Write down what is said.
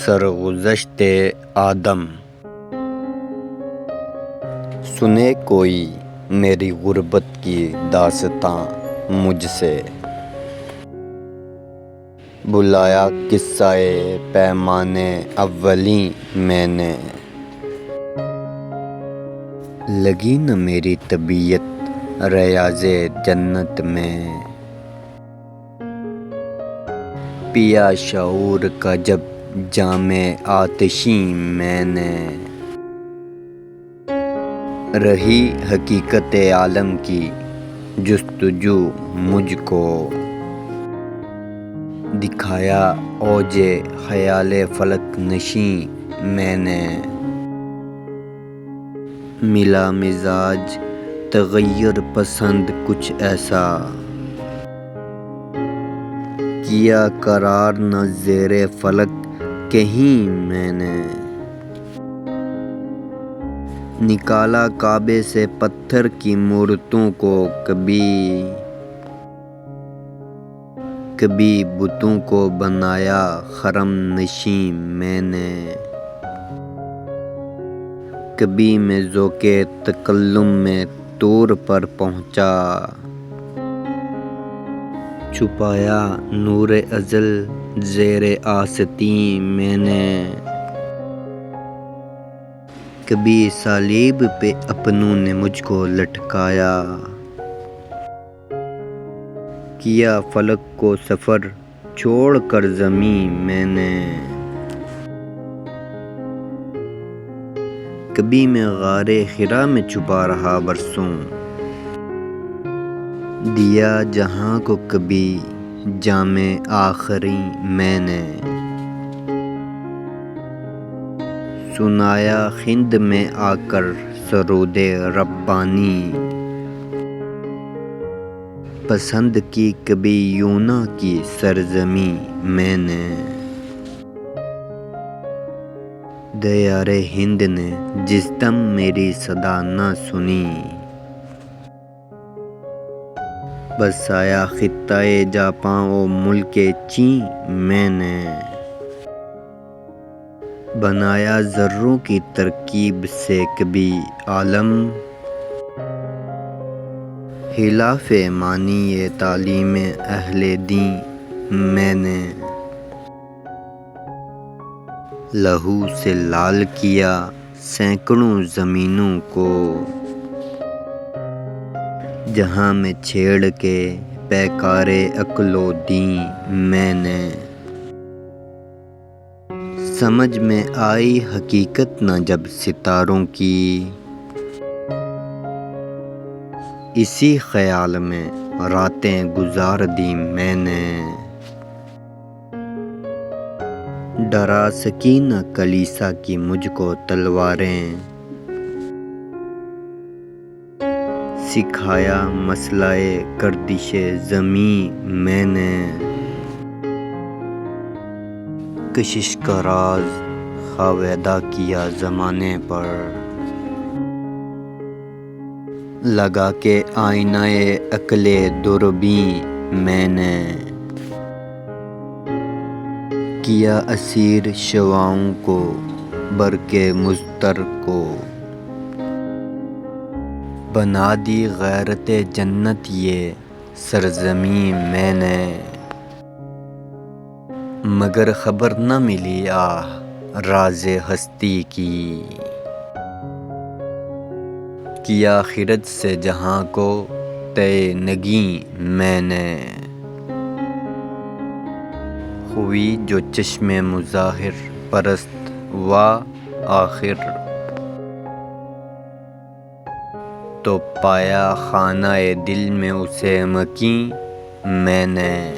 سرگزشت آدم۔ سنے کوئی میری غربت کی داستاں مجھ سے، بلایا قصہ پیمانِ اولیں میں نے۔ لگی نہ میری طبیعت ریاض جنت میں، پیا شعور کا جب جام آتشیں میں نے۔ رہی حقیقت عالم کی جستجو مجھ کو، دکھایا اوج خیال فلک نشیں میں نے۔ ملا مزاج تغیر پسند کچھ ایسا، کیا قرار نہ زیر فلک کہیں میں نے۔ نکالا کعبے سے پتھر کی مورتوں کو، کبھی بتوں کو بنایا خرم نشیں میں نے۔ کبھی میں ذوق تکلم میں طور پر پہنچا، چھپایا نور ازل زیر آستین میں نے۔ کبھی صلیب پہ اپنوں نے مجھ کو لٹکایا، کیا فلک کو سفر چھوڑ کر زمین میں نے۔ کبھی میں غار حرا میں چھپا رہا برسوں، دیا جہاں کو کبھی جام آخری میں نے۔ سنایا ہند میں آ کر سرود ربانی، پسند کی کبھی یونا کی سرزمین میں نے۔ دیار ہند نے جس دم میری صدا نہ سنی، بسایا خطہ جاپاں و ملک چین میں نے۔ بنایا ذروں کی ترکیب سے کبھی عالم، خلاف معنی تعلیم اہل دین میں نے۔ لہو سے لال کیا سینکڑوں زمینوں کو، جہاں میں چھیڑ کے پیکار عقل و دین میں نے۔ سمجھ میں آئی حقیقت نہ جب ستاروں کی، اسی خیال میں راتیں گزار دی میں نے۔ ڈرا سکی نہ کلیسا کی مجھ کو تلواریں، سکھایا مسئلہ گردش زمین میں نے۔ کشش کا راز خاویدہ کیا زمانے پر، لگا کے آئینہ عقل دوربین میں نے۔ کیا اسیر شعاعوں کو برق مضطر کو، بنا دی غیرت جنت یہ سرزمین میں نے۔ مگر خبر نہ ملی راز ہستی کی، کیا خرد سے جہاں کو طے نگین میں نے۔ ہوئی جو چشم مظاہر پرست و آخر، تو پایا خانہ دل میں اسے مکین میں نے۔